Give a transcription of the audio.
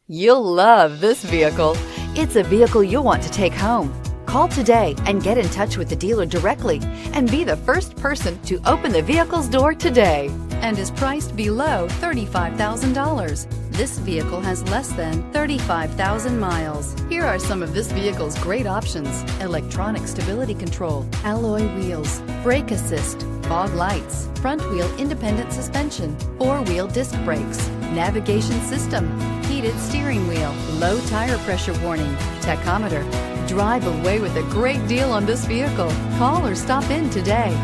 You'll love this vehicle. It's a vehicle you'll want to take home. Call today and get in touch with the dealer directly and be the first person to open the vehicle's door today, and is priced below $35,000. This vehicle has less than 35,000 miles. Here are some of this vehicle's great options: electronic stability control, alloy wheels, brake assist, fog lights, front wheel independent suspension, four-wheel disc brakes, navigation system, heated steering wheel, low tire pressure warning, tachometer. Drive away with a great deal on this vehicle. Call or stop in today.